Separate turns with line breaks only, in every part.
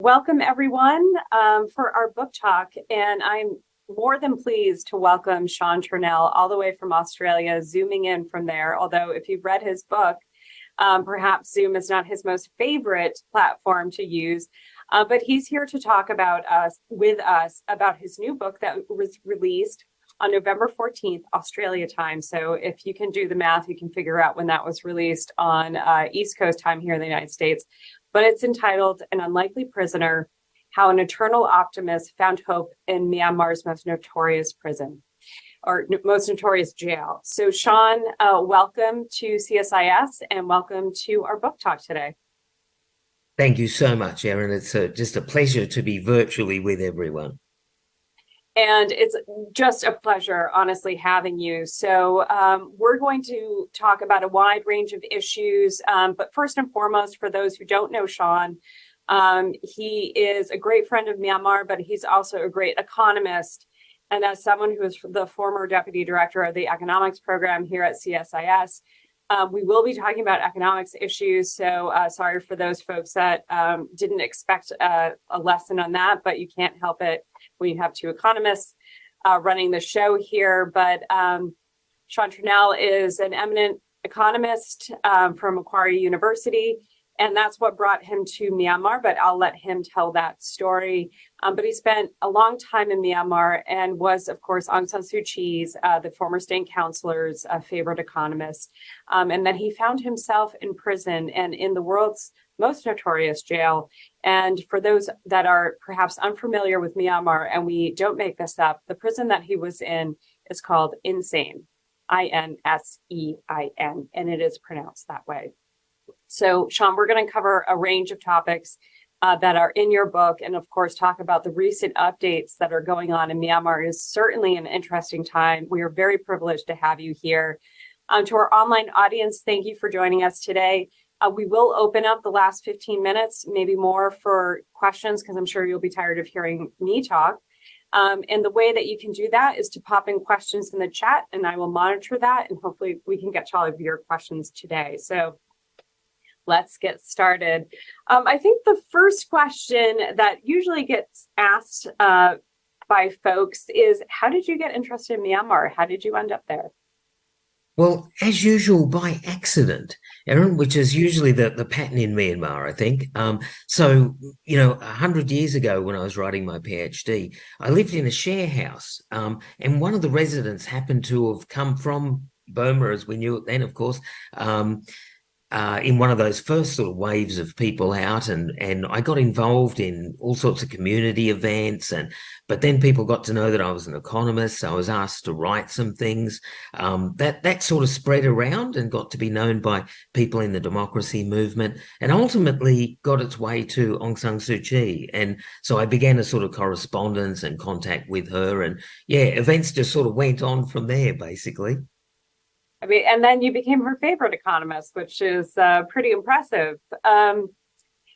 Welcome, everyone, for our book talk. And I'm more than pleased to welcome Sean Turnell all the way from Australia, zooming in from there. Although if you've read his book, perhaps Zoom is not his most favorite platform to use. But he's here to talk with us about his new book that was released on November 14th, Australia time. So if you can do the math, you can figure out when that was released on East Coast time here in the United States. But it's entitled An Unlikely Prisoner, How an Eternal Optimist Found Hope in Myanmar's Most Notorious Prison, or most notorious jail. So Sean, welcome to CSIS and welcome to our book talk today.
Thank you so much, Erin. It's just a pleasure to be virtually with everyone.
And it's just a pleasure, honestly, having you. So we're going to talk about a wide range of issues. But first and foremost, for those who don't know Sean, he is a great friend of Myanmar, but he's also a great economist. And as someone who is the former deputy director of the economics program here at CSIS, we will be talking about economics issues. So sorry for those folks that didn't expect a lesson on that, but you can't help it when you have two economists running the show here. But Sean Turnell is an eminent economist from Macquarie University, and that's what brought him to Myanmar, but I'll let him tell that story. But he spent a long time in Myanmar and was, of course, Aung San Suu Kyi's, the former state counselor's favorite economist. And then he found himself in prison and in the world's most notorious jail. And for those that are perhaps unfamiliar with Myanmar, and we don't make this up, the prison that he was in is called Insein, Insein, and it is pronounced that way. So, Sean, we're going to cover a range of topics that are in your book, and of course, talk about the recent updates that are going on in Myanmar. It is certainly an interesting time. We are very privileged to have you here. To our online audience, thank you for joining us today. We will open up the last 15 minutes, maybe more, for questions, because I'm sure you'll be tired of hearing me talk. And the way that you can do that is to pop in questions in the chat, and I will monitor that, and hopefully we can get to all of your questions today. So let's get started. I think the first question that usually gets asked by folks is, how did you get interested in Myanmar? How did you end up there?
Well, as usual, by accident, Erin, which is usually the pattern in Myanmar, I think. So, 100 years ago when I was writing my PhD, I lived in a share house, and one of the residents happened to have come from Burma, as we knew it then, of course, in one of those first sort of waves of people out, and I got involved in all sorts of community events, but then people got to know that I was an economist, so I was asked to write some things. That sort of spread around and got to be known by people in the democracy movement, and ultimately got its way to Aung San Suu Kyi. And so I began a sort of correspondence and contact with her, and events just sort of went on from there, basically.
I mean, and then you became her favorite economist, which is pretty impressive.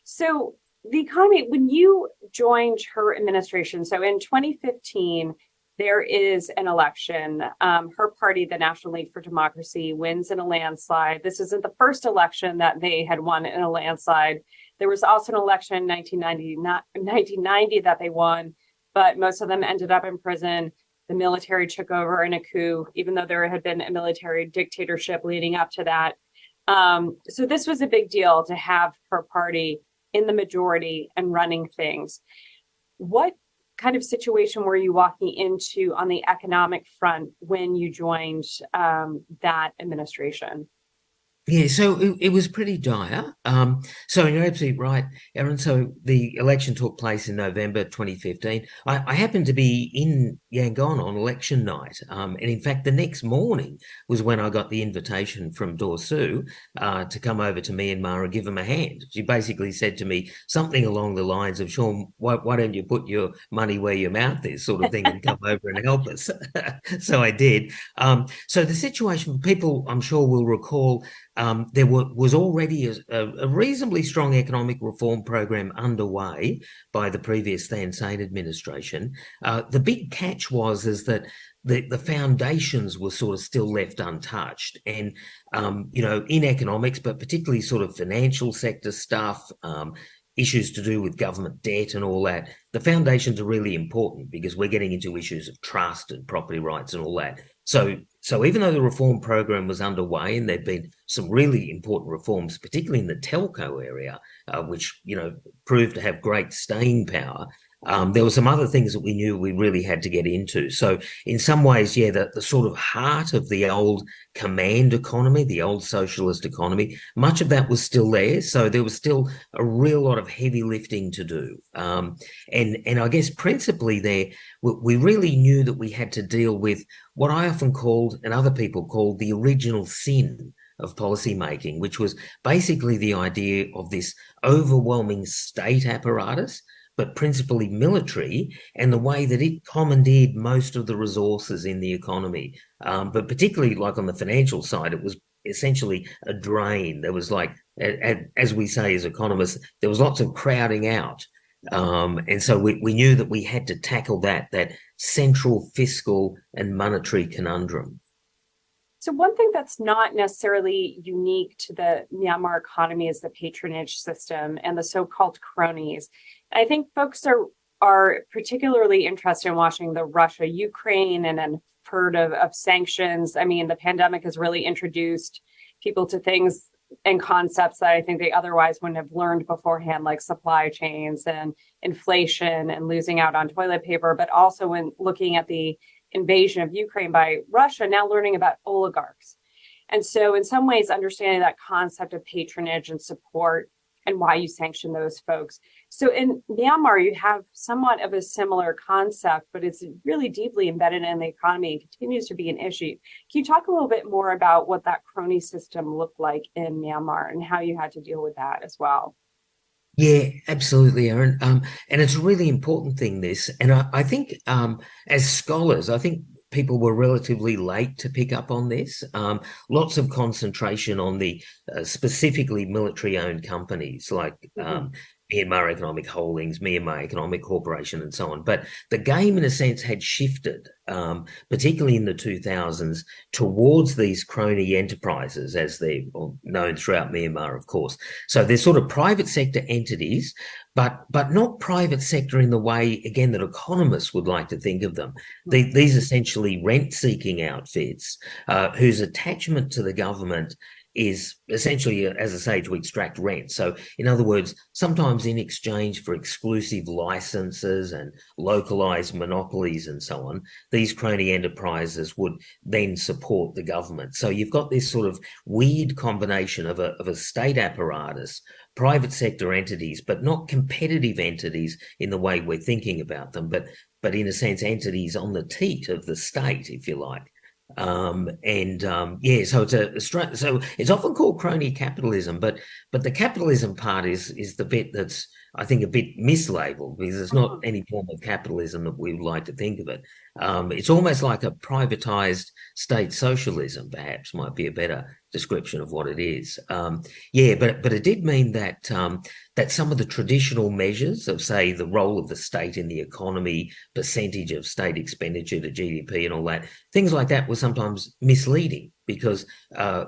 So the economy, when you joined her administration, so in 2015, there is an election. Her party, the National League for Democracy, wins in a landslide. This isn't the first election that they had won in a landslide. There was also an election in 1990 that they won, but most of them ended up in prison. The military took over in a coup, even though there had been a military dictatorship leading up to that. So this was a big deal to have her party in the majority and running things. What kind of situation were you walking into on the economic front when you joined that administration?
Yeah, so it was pretty dire. So you're absolutely right, Erin. So the election took place in November 2015. I happened to be in Yangon on election night. And in fact, the next morning was when I got the invitation from Dorsu to come over to Myanmar and give them a hand. She basically said to me something along the lines of, Sean, why don't you put your money where your mouth is, sort of thing, and come over and help us. So I did. So the situation, people I'm sure will recall, there was already a reasonably strong economic reform program underway by the previous Thein Sein administration. The big catch is that the foundations were sort of still left untouched. And, in economics, but particularly sort of financial sector stuff, issues to do with government debt and all that, the foundations are really important because we're getting into issues of trust and property rights and all that. So even though the reform program was underway and there'd been some really important reforms, particularly in the telco area, which proved to have great staying power, there were some other things that we knew we really had to get into. So in some ways, yeah, the sort of heart of the old command economy, the old socialist economy, much of that was still there. So there was still a real lot of heavy lifting to do. And I guess principally there, we really knew that we had to deal with what I often called, and other people called, the original sin of policy making, which was basically the idea of this overwhelming state apparatus, but principally military, and the way that it commandeered most of the resources in the economy. But particularly like on the financial side, it was essentially a drain. There was like, as we say as economists, there was lots of crowding out. And so we knew that we had to tackle that central fiscal and monetary conundrum.
So one thing that's not necessarily unique to the Myanmar economy is the patronage system and the so-called cronies. I think folks are particularly interested in watching the Russia-Ukraine and then heard of sanctions. I mean, the pandemic has really introduced people to things and concepts that I think they otherwise wouldn't have learned beforehand, like supply chains and inflation and losing out on toilet paper, but also when looking at the invasion of Ukraine by Russia, now learning about oligarchs. And so in some ways, understanding that concept of patronage and support and why you sanction those folks. So in Myanmar, you have somewhat of a similar concept, but it's really deeply embedded in the economy and continues to be an issue. Can you talk a little bit more about what that crony system looked like in Myanmar and how you had to deal with that as well?
Yeah, absolutely, Erin. And it's a really important thing, this. And I think as scholars, I think people were relatively late to pick up on this. Lots of concentration on the specifically military-owned companies like Myanmar Economic Holdings, Myanmar Economic Corporation, and so on. But the game, in a sense, had shifted, particularly in the 2000s, towards these crony enterprises, as they're known throughout Myanmar, of course. So they're sort of private sector entities, but not private sector in the way, again, that economists would like to think of them. These essentially rent-seeking outfits whose attachment to the government is essentially, as I say, to extract rent. So in other words, sometimes in exchange for exclusive licenses and localized monopolies and so on, these crony enterprises would then support the government. So you've got this sort of weird combination of a state apparatus, private sector entities, but not competitive entities in the way we're thinking about them, but in a sense, entities on the teat of the state, if you like. Yeah, so it's often called crony capitalism, but the capitalism part is the bit that's, I think, a bit mislabeled, because it's not any form of capitalism that we would like to think of it. It's almost like a privatized state socialism, perhaps, might be a better description of what it is. Yeah, but it did mean that that some of the traditional measures of, say, the role of the state in the economy, percentage of state expenditure to GDP and all that, things like that were sometimes misleading, because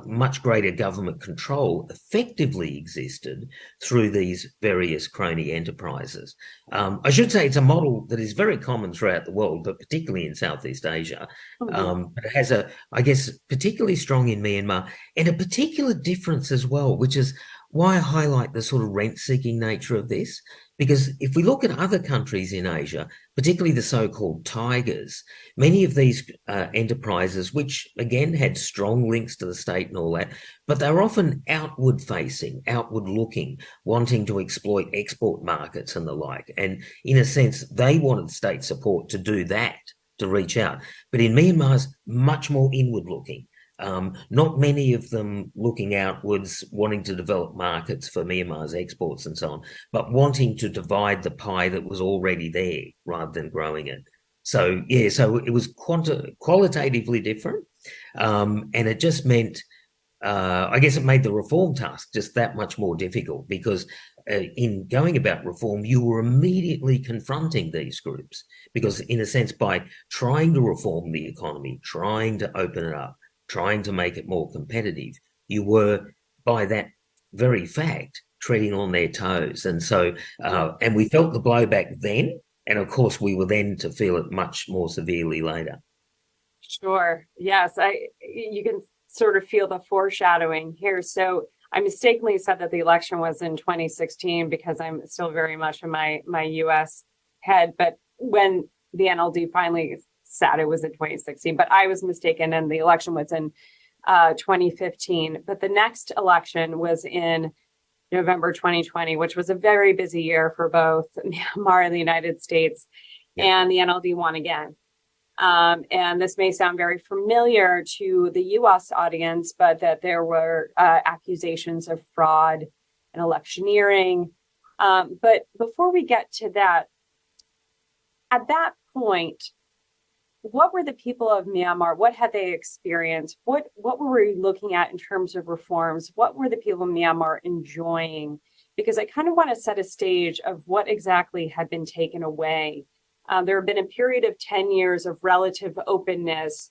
much greater government control effectively existed through these various crony enterprises. I should say it's a model that is very common throughout the world, but particularly in Southeast Asia. But it has I guess, particularly strong in Myanmar, and a particular difference as well, which is why I highlight the sort of rent-seeking nature of this. Because if we look at other countries in Asia, particularly the so-called tigers, many of these enterprises, which again had strong links to the state and all that, but they're often outward facing, outward looking, wanting to exploit export markets and the like. And in a sense, they wanted state support to do that, to reach out. But in Myanmar's much more inward looking. Not many of them looking outwards, wanting to develop markets for Myanmar's exports and so on, but wanting to divide the pie that was already there rather than growing it. So, yeah, so it was qualitatively different. And it just meant, I guess it made the reform task just that much more difficult, because in going about reform, you were immediately confronting these groups, because in a sense, by trying to reform the economy, trying to open it up, trying to make it more competitive, you were, by that very fact, treading on their toes. And so, and we felt the blow back then. And of course, we were then to feel it much more severely later.
Sure. Yes, you can sort of feel the foreshadowing here. So I mistakenly said that the election was in 2016 because I'm still very much in my US head. But when the NLD finally said it was in 2016, but I was mistaken, and the election was in 2015. But the next election was in November 2020, which was a very busy year for both Myanmar and the United States, and the NLD won again. And this may sound very familiar to the US audience, but that there were accusations of fraud and electioneering. But before we get to that, at that point, what were the people of Myanmar? What had they experienced? What were we looking at in terms of reforms? What were the people of Myanmar enjoying? Because I kind of want to set a stage of what exactly had been taken away. There had been a period of 10 years of relative openness.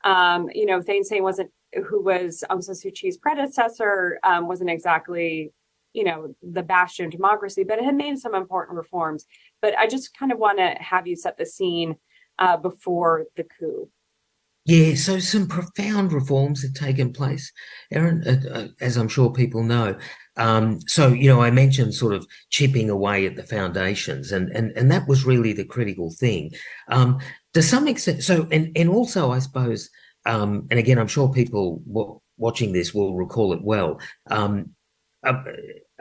Thein Sein who was Aung San Suu Kyi's predecessor, wasn't exactly, the bastion of democracy, but it had made some important reforms. But I just kind of want to have you set the scene before the coup.
Yeah, so some profound reforms had taken place, Erin, as I'm sure people know. I mentioned sort of chipping away at the foundations, and that was really the critical thing. To some extent, and also, I suppose, and again, I'm sure people watching this will recall it well. Uh,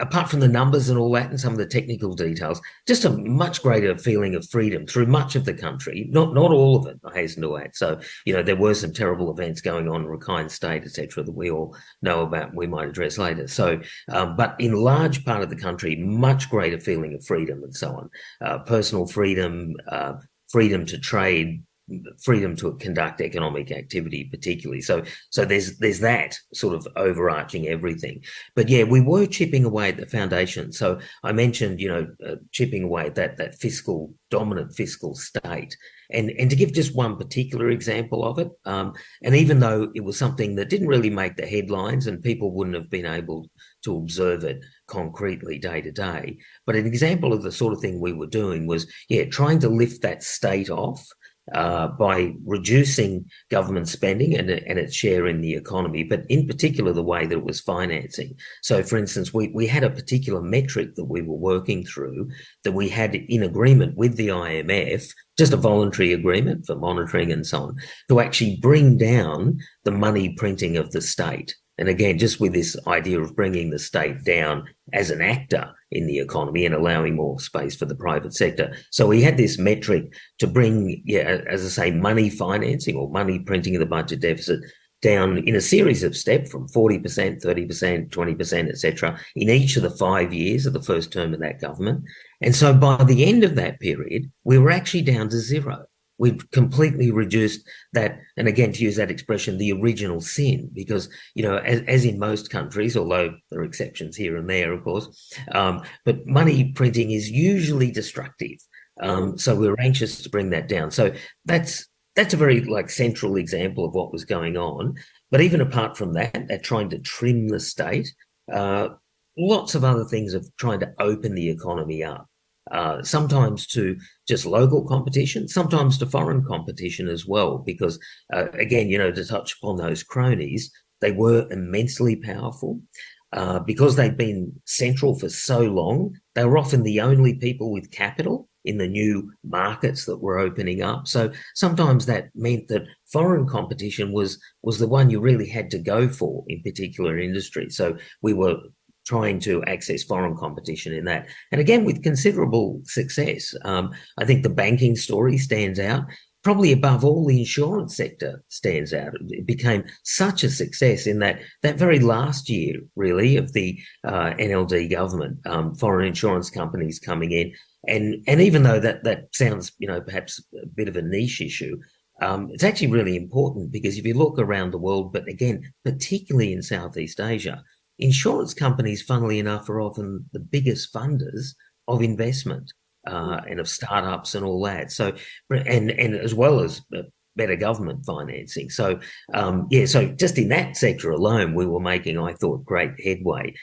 Apart from the numbers and all that and some of the technical details, just a much greater feeling of freedom through much of the country. Not all of it, I hasten to add. So, there were some terrible events going on in Rakhine State, etc., that we all know about, we might address later. So, but in large part of the country, much greater feeling of freedom and so on. Personal freedom, freedom to trade, freedom to conduct economic activity, particularly. So there's that sort of overarching everything. But yeah, we were chipping away at the foundation. So I mentioned, chipping away at that dominant fiscal state. And to give just one particular example of it, and even though it was something that didn't really make the headlines and people wouldn't have been able to observe it concretely day to day, but an example of the sort of thing we were doing was, trying to lift that state off by reducing government spending and its share in the economy, but in particular the way that it was financing. So, for instance, we had a particular metric that we were working through that we had in agreement with the IMF, just a voluntary agreement for monitoring and so on, to actually bring down the money printing of the state. And again, just with this idea of bringing the state down as an actor in the economy and allowing more space for the private sector. So we had this metric to bring, as I say, money financing or money printing of the budget deficit down in a series of steps from 40%, 30%, 20%, etc., in each of the 5 years of the first term of that government. And so by the end of that period, we were actually down to zero. We've completely reduced that, and again, to use that expression, the original sin, because, as in most countries, although there are exceptions here and there, of course, but money printing is usually destructive. So we were anxious to bring that down. So that's a very central example of what was going on. But even apart from that, trying to trim the state, lots of other things of trying to open the economy up. Sometimes to just local competition, sometimes to foreign competition as well, because, again, to touch upon those cronies, they were immensely powerful. Because they'd been central for so long, they were often the only people with capital in the new markets that were opening up. So sometimes that meant that foreign competition was the one you really had to go for in particular industries. So we were trying to access foreign competition in that. And again, with considerable success. I think the banking story stands out. Probably above all, the insurance sector stands out. It became such a success in that very last year, really, of the NLD government, foreign insurance companies coming in. And even though that sounds, perhaps a bit of a niche issue, it's actually really important, because if you look around the world, but again, particularly in Southeast Asia, insurance companies, funnily enough, are often the biggest funders of investment and of startups and all that. So, and as well as better government financing. So, so just in that sector alone, we were making, I thought, great headway.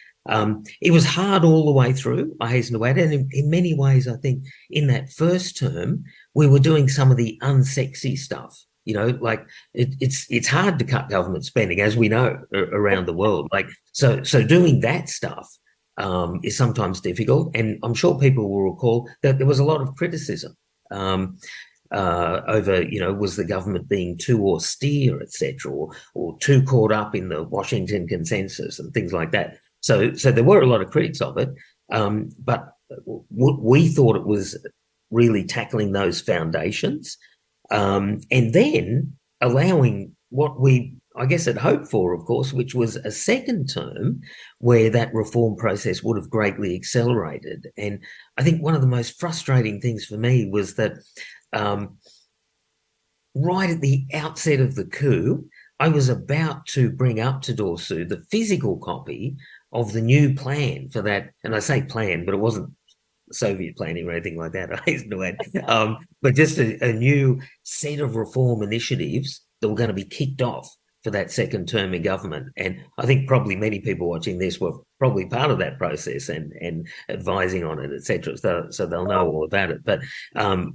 It was hard all the way through, I hasten to add, and in many ways, I think in that first term, we were doing some of the unsexy stuff. Like it's hard to cut government spending, as we know, around the world. Like so doing that stuff is sometimes difficult, and I'm sure people will recall that there was a lot of criticism over, was the government being too austere, etc., or too caught up in the Washington consensus and things like that. So there were a lot of critics of it, but we thought it was really tackling those foundations, and then allowing what we, I guess, had hoped for, of course, which was a second term where that reform process would have greatly accelerated. And I think one of the most frustrating things for me was that right at the outset of the coup, I was about to bring up to Dorsu the physical copy of the new plan for that. And I say plan, but it wasn't Soviet planning or anything like that, I hasten to add, but just a new set of reform initiatives that were going to be kicked off for that second term in government. And I think probably many people watching this were probably part of that process and advising on it, etc. So they'll know all about it. But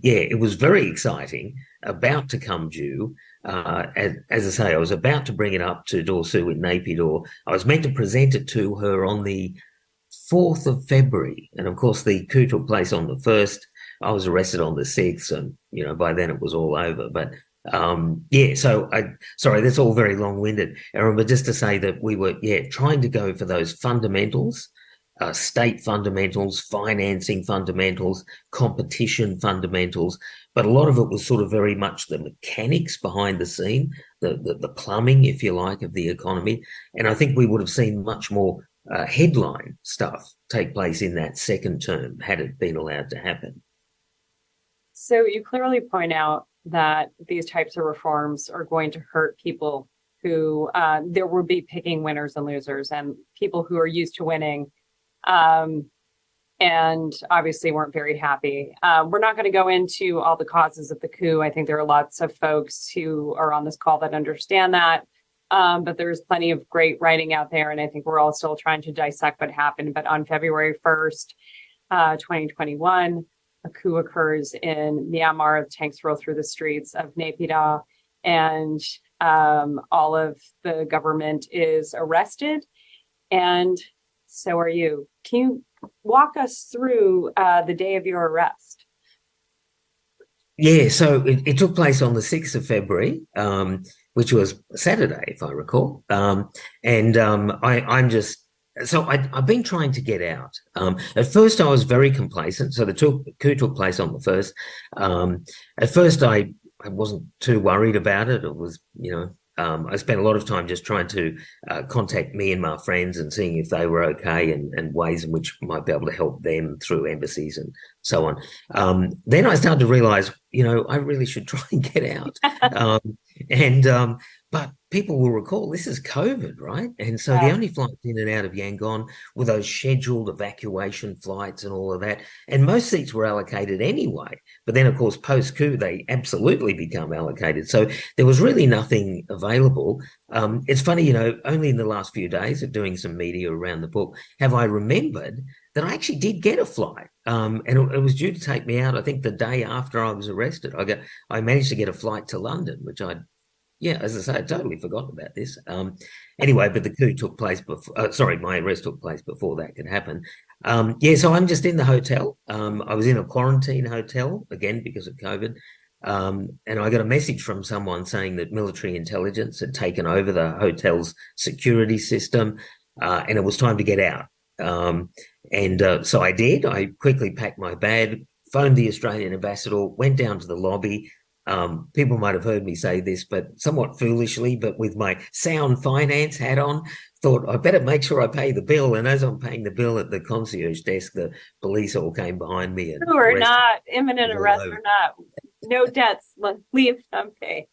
it was very exciting, about to come due. As I say, I was about to bring it up to Dorsu in Naypyidaw. I was meant to present it to her on the 4th of February. And of course, the coup took place on the 1st. I was arrested on the 6th. And, by then it was all over. But sorry, that's all very long-winded, Erin, but just to say that we were, trying to go for those fundamentals, state fundamentals, financing fundamentals, competition fundamentals, but a lot of it was sort of very much the mechanics behind the scene, the plumbing, if you like, of the economy. And I think we would have seen much more headline stuff take place in that second term had it been allowed to happen.
So you clearly point out that these types of reforms are going to hurt people who there will be picking winners and losers, and people who are used to winning and obviously weren't very happy. We're not going to go into all the causes of the coup. I think there are lots of folks who are on this call that understand that. But there's plenty of great writing out there. And I think we're all still trying to dissect what happened. But on February 1st, 2021, a coup occurs in Myanmar. The tanks roll through the streets of Naypyidaw, and all of the government is arrested. And so are you. Can you walk us through the day of your arrest?
Yeah, so it took place on the 6th of February, which was Saturday, if I recall. I've been trying to get out. At first, I was very complacent. So the coup took place on the 1st. At first, I wasn't too worried about it. It was, I spent a lot of time just trying to contact Myanmar friends and seeing if they were okay and ways in which I might be able to help them through embassies and so on. Then I started to realize, I really should try and get out. But people will recall this is COVID, right? And so the only flights in and out of Yangon were those scheduled evacuation flights and all of that. And most seats were allocated anyway. But then, of course, post-coup, they absolutely become allocated. So there was really nothing available. It's funny, only in the last few days of doing some media around the book have I remembered that I actually did get a flight. And it was due to take me out, I think, the day after I was arrested. I managed to get a flight to London, which as I say, I totally forgot about this. Anyway, but the coup took place before, my arrest took place before that could happen. So I'm just in the hotel. I was in a quarantine hotel, again, because of COVID. And I got a message from someone saying that military intelligence had taken over the hotel's security system, and it was time to get out. So I did. I quickly packed my bag, phoned the Australian ambassador, went down to the lobby. People might have heard me say this, but somewhat foolishly, but with my sound finance hat on, thought I better make sure I pay the bill. And as I'm paying the bill at the concierge desk, the police all came behind me. And
we're not imminent arrest. We're not. No debts. Leave unpaid.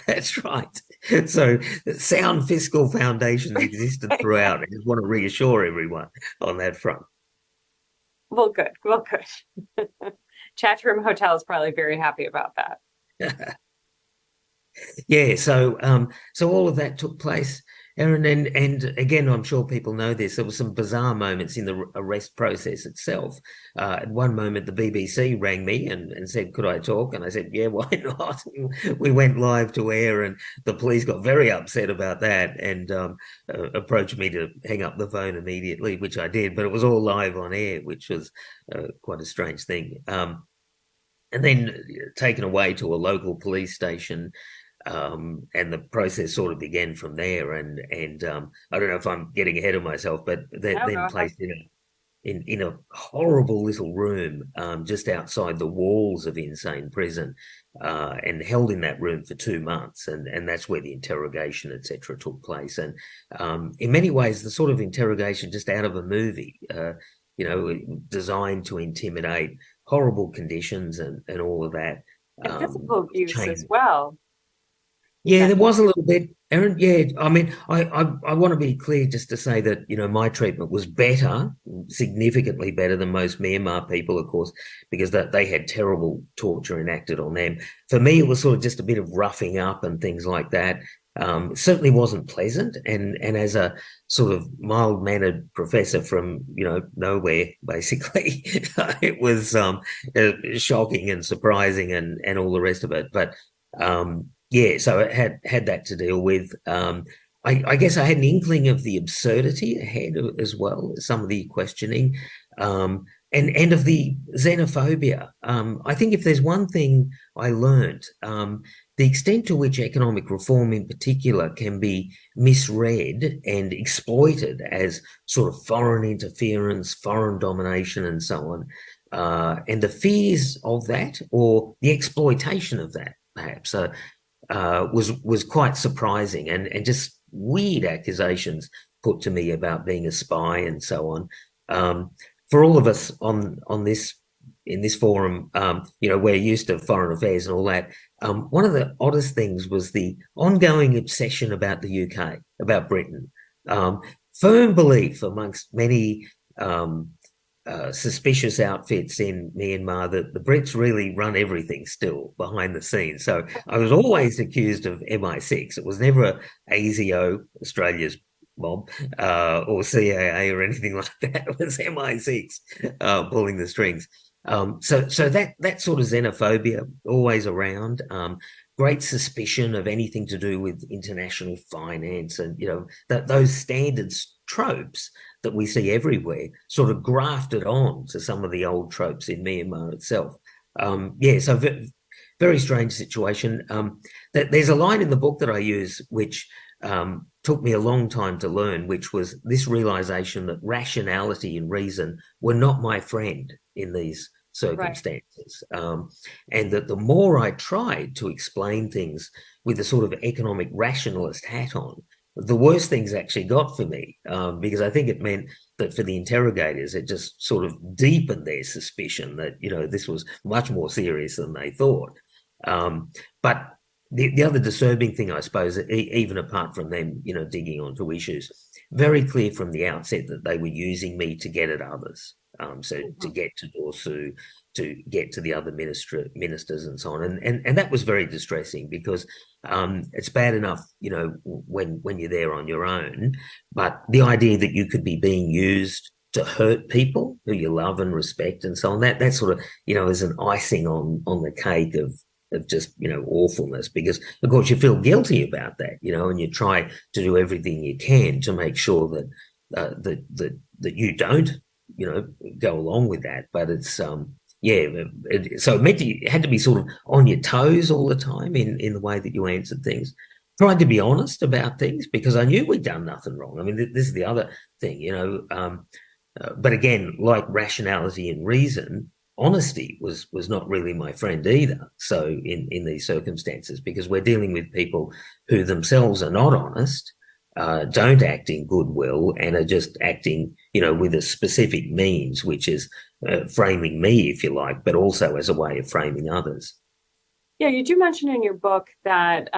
That's right. So sound fiscal foundations existed throughout. I just want to reassure everyone on that front.
Well, good. Chatroom Hotel is probably very happy about that.
Yeah, so all of that took place, Erin, and again, I'm sure people know this. There were some bizarre moments in the arrest process itself. At one moment, the BBC rang me and said, "Could I talk?" And I said, "Yeah, why not?" We went live to air, and the police got very upset about that and approached me to hang up the phone immediately, which I did. But it was all live on air, which was quite a strange thing. And then taken away to a local police station, and the process sort of began from there. And I don't know if I'm getting ahead of myself, but they're
No, go
then
ahead.
placed in a horrible little room, just outside the walls of Insein Prison, and held in that room for 2 months, and that's where the interrogation, etc., took place. And in many ways, the sort of interrogation just out of a movie, designed to intimidate, horrible conditions and all of that.
And physical abuse as
Chain
well, you
Yeah, there
mentioned.
was a little bit, Aaron. Yeah, I mean, I want to be clear just to say that, my treatment was better, significantly better than most Myanmar people, of course, because they had terrible torture enacted on them. For me, it was sort of just a bit of roughing up and things like that. It certainly wasn't pleasant, and as a sort of mild-mannered professor from, nowhere, basically, it was shocking and surprising and all the rest of it. But yeah, so it had that to deal with. I guess I had an inkling of the absurdity ahead as well, some of the questioning, and of the xenophobia. I think if there's one thing I learned, the extent to which economic reform in particular can be misread and exploited as sort of foreign interference, foreign domination, and so on, and the fears of that or the exploitation of that, perhaps. Was quite surprising, and just weird accusations put to me about being a spy and so on. For all of us on this in this forum, we're used to foreign affairs and all that. One of the oddest things was the ongoing obsession about the UK, about Britain. Um, Firm belief amongst many suspicious outfits in Myanmar that the Brits really run everything still behind the scenes. So I was always accused of MI6. It was never ASIO, Australia's mob, or CIA or anything like that. It was MI6 pulling the strings. So that sort of xenophobia always around. Great suspicion of anything to do with international finance, and those standards tropes that we see everywhere, sort of grafted on to some of the old tropes in Myanmar itself. Yeah, so very strange situation. There's a line in the book that I use, which took me a long time to learn, which was this realization that rationality and reason were not my friend in these
Right.
circumstances. And that the more I tried to explain things with a sort of economic rationalist hat on, the worse things actually got for me, because I think it meant that for the interrogators, it just sort of deepened their suspicion that, this was much more serious than they thought. But the other disturbing thing, I suppose, even apart from them, digging onto issues, very clear from the outset that they were using me to get at others. So to
Mhm.
get to Dorsu, to get to the other ministers and so on. And that was very distressing because it's bad enough, when you're there on your own, but the idea that you could be being used to hurt people who you love and respect and so on, that sort of, is an icing on the cake of just, awfulness, because of course you feel guilty about that, and you try to do everything you can to make sure that that you don't, go along with that. But it's yeah, so it meant you had to be sort of on your toes all the time in the way that you answered things. Tried to be honest about things because I knew we'd done nothing wrong. I mean, this is the other thing, but again, like rationality and reason, honesty was not really my friend either. So in these circumstances, because we're dealing with people who themselves are not honest, don't act in goodwill, and are just acting, with a specific means, which is framing me, if you like, but also as a way of framing others.
Yeah, you do mention in your book that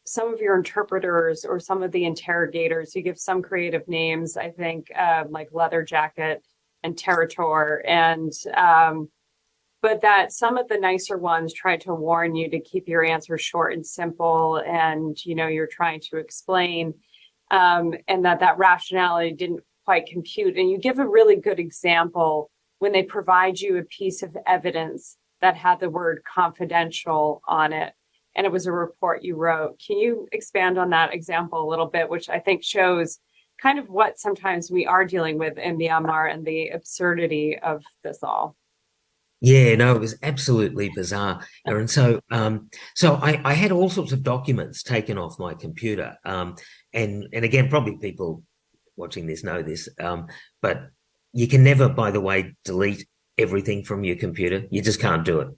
some of your interpreters or some of the interrogators, you give some creative names, I think, like Leather Jacket and Territor. And but that some of the nicer ones tried to warn you to keep your answers short and simple, and you're trying to explain, and that rationality didn't quite compute. And you give a really good example when they provide you a piece of evidence that had the word confidential on it, and it was a report you wrote. Can you expand on that example a little bit, which I think shows kind of what sometimes we are dealing with in Myanmar and the absurdity of this all?
Yeah, no, it was absolutely bizarre, Erin. So I had all sorts of documents taken off my computer, and again, probably people watching this know this, but you can never, by the way, delete everything from your computer. You just can't do it.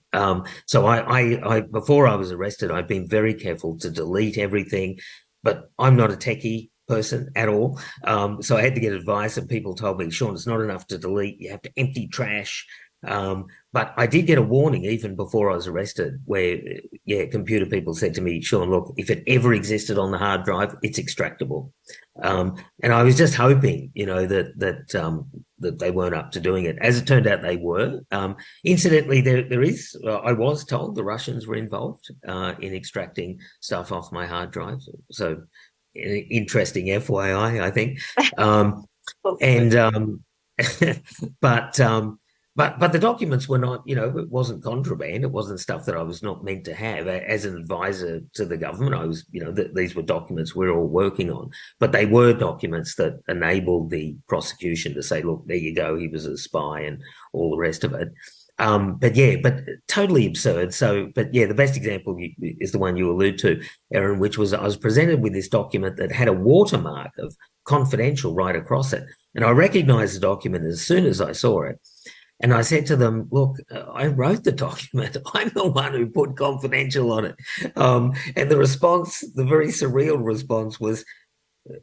So I before I was arrested, I'd been very careful to delete everything, but I'm not a techie person at all. So I had to get advice, and people told me, Sean, it's not enough to delete. You have to empty trash. But I did get a warning even before I was arrested where, yeah, computer people said to me, Sean, look, if it ever existed on the hard drive, it's extractable. And I was just hoping, that they weren't up to doing it. As it turned out, they were. Incidentally, I was told the Russians were involved in extracting stuff off my hard drive. So interesting FYI, I think. And but but the documents were not, it wasn't contraband. It wasn't stuff that I was not meant to have. As an advisor to the government, I was, these were documents we're all working on, but they were documents that enabled the prosecution to say, look, there you go, he was a spy and all the rest of it. But totally absurd. So, but yeah, the best example is the one you allude to, Erin, which was I was presented with this document that had a watermark of confidential right across it. And I recognized the document as soon as I saw it. And I said to them, look, I wrote the document. I'm the one who put confidential on it. And the response, the very surreal response was,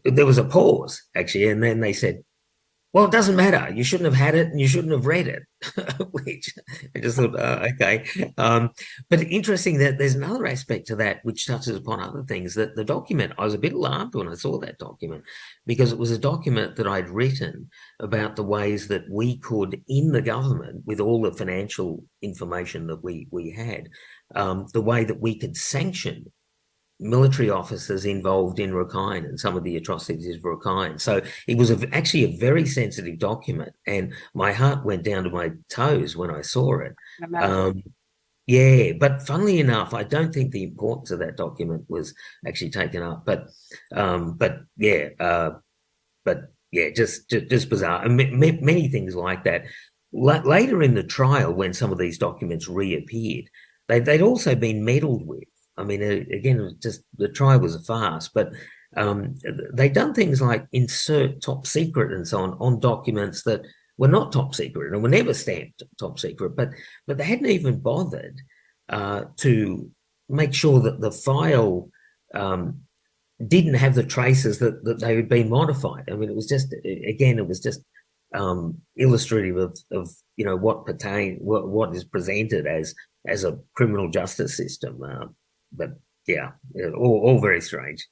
there was a pause, actually. And then they said, well, it doesn't matter. You shouldn't have had it and you shouldn't have read it, which I just thought, okay. But interesting that there's another aspect to that which touches upon other things. That the document, I was a bit alarmed when I saw that document because it was a document that I'd written about the ways that we could, in the government, with all the financial information that we had, the way that we could sanction military officers involved in Rakhine and some of the atrocities of Rakhine. So it was actually a very sensitive document, and my heart went down to my toes when I saw it. Yeah, but funnily enough, I don't think the importance of that document was actually taken up. But just bizarre, and many things like that. Later in the trial, when some of these documents reappeared, they'd also been meddled with. I mean, again, it was just the trial was a farce, but they'd done things like insert top secret and so on documents that were not top secret and were never stamped top secret, but they hadn't even bothered to make sure that the file didn't have the traces that they had been modified. I mean, it was just, again, it was just illustrative of what is presented as a criminal justice system. But yeah, all very strange.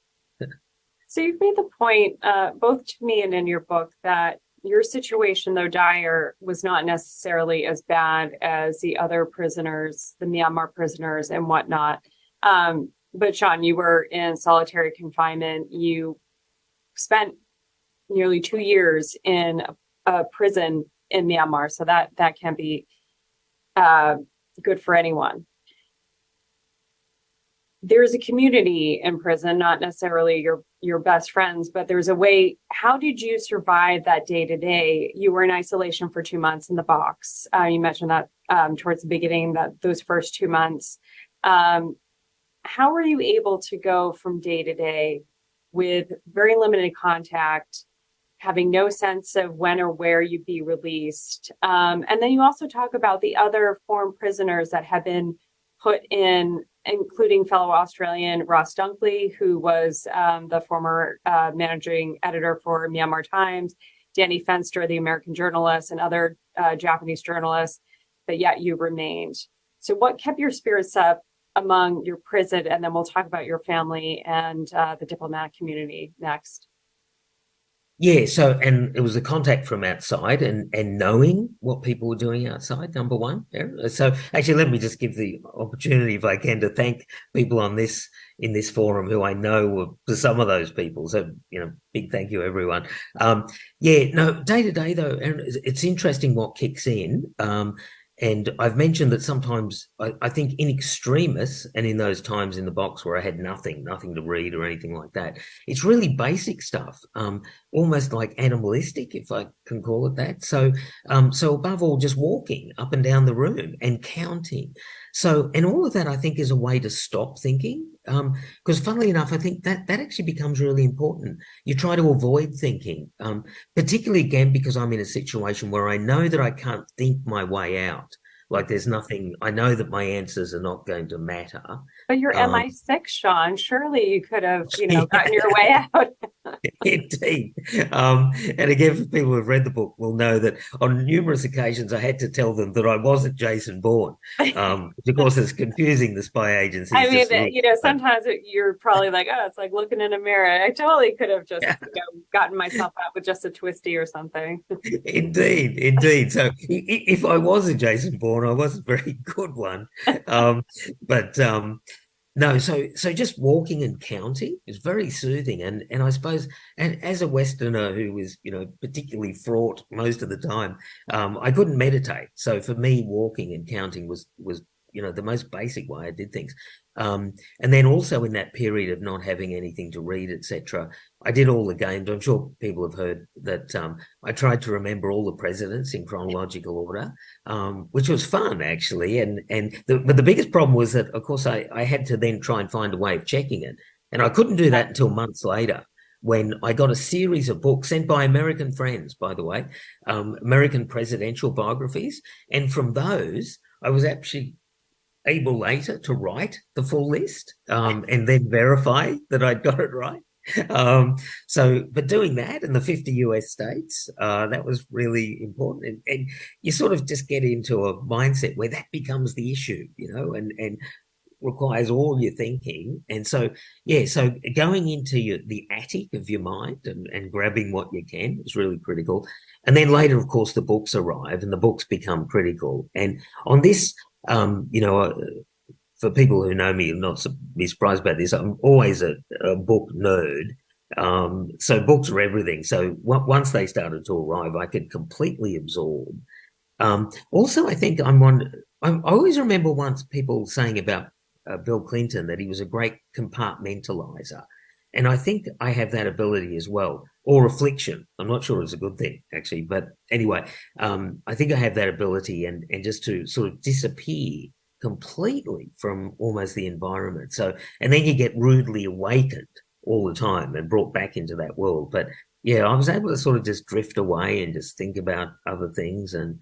So you've made the point, both to me and in your book, that your situation, though dire, was not necessarily as bad as the other prisoners, the Myanmar prisoners and whatnot. But Sean, you were in solitary confinement. You spent nearly 2 years in a prison in Myanmar, so that can be good for anyone. There's a community in prison, not necessarily your best friends, but there's a way. How did you survive that day to day? You were in isolation for 2 months in the box. You mentioned that towards the beginning, that those first 2 months. How were you able to go from day to day with very limited contact, having no sense of when or where you'd be released? And then you also talk about the other foreign prisoners that have been put in, including fellow Australian Ross Dunkley, who was the former managing editor for Myanmar Times, Danny Fenster, the American journalist, and other Japanese journalists, but yet you remained. So what kept your spirits up among your prison? And then we'll talk about your family and the diplomatic community next.
Yeah, so and it was the contact from outside and knowing what people were doing outside, number one. Yeah. So actually let me just give the opportunity, if I can, to thank people on this in this forum who I know were some of those people. So, big thank you everyone. Yeah, no, day to day though, Aaron, it's interesting what kicks in. And I've mentioned that sometimes I think in extremis and in those times in the box where I had nothing to read or anything like that, it's really basic stuff. Almost like animalistic, if I can call it that. So above all, just walking up and down the room and counting. So, and all of that, I think, is a way to stop thinking. Because funnily enough, I think that actually becomes really important. You try to avoid thinking, particularly again, because I'm in a situation where I know that I can't think my way out. Like there's nothing, I know that my answers are not going to matter.
But you're
Um,
MI6, Sean. Surely you could have,
yeah.
gotten your way out.
Indeed. And again, for people who've read the book will know that on numerous occasions I had to tell them that I wasn't Jason Bourne, which of course is confusing the spy
I
agencies
mean,
just a little.
sometimes you're probably like, oh, it's like looking in a mirror. I totally could have just, gotten myself out with just a twisty or something.
Indeed, indeed. So if I was a Jason Bourne, I was a very good one. Um, but no, so just walking and counting is very soothing, and I suppose, and as a Westerner who was particularly fraught most of the time, I couldn't meditate. So for me, walking and counting was the most basic way I did things. And then also in that period of not having anything to read, etc., I did all the games. I'm sure people have heard that I tried to remember all the presidents in chronological order, which was fun actually. But the biggest problem was that, of course, I had to then try and find a way of checking it, and I couldn't do that until months later when I got a series of books sent by American friends, by the way, American presidential biographies, and from those I was actually able later to write the full list and then verify that I'd got it right. But doing that in the 50 US states, that was really important. And you sort of just get into a mindset where that becomes the issue, and requires all your thinking. And so, yeah, so going into the attic of your mind and grabbing what you can is really critical. And then later, of course, the books arrive and the books become critical. And on this, for people who know me, not be surprised about this, I'm always a book nerd. So books are everything. So once they started to arrive, I could completely absorb. Also, I think I always remember once people saying about Bill Clinton that he was a great compartmentalizer. And I think I have that ability as well, or affliction. I'm not sure it's a good thing, actually. But anyway, I think I have that ability and just to sort of disappear completely from almost the environment. So, and then you get rudely awakened all the time and brought back into that world. But yeah, I was able to sort of just drift away and just think about other things. And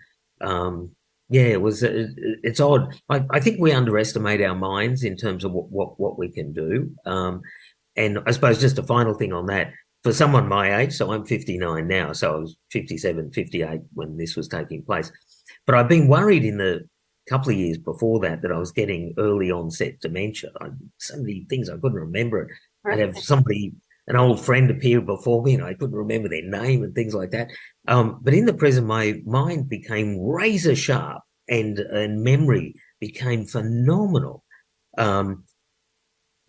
yeah, it's odd. I think we underestimate our minds in terms of what we can do. And I suppose just a final thing on that, for someone my age, so I'm 59 now, so I was 57, 58 when this was taking place. But I've been worried in the couple of years before that I was getting early onset dementia. So many things I couldn't remember it. I'd have somebody, an old friend appear before me and I couldn't remember their name and things like that. But in the prison, my mind became razor sharp and memory became phenomenal.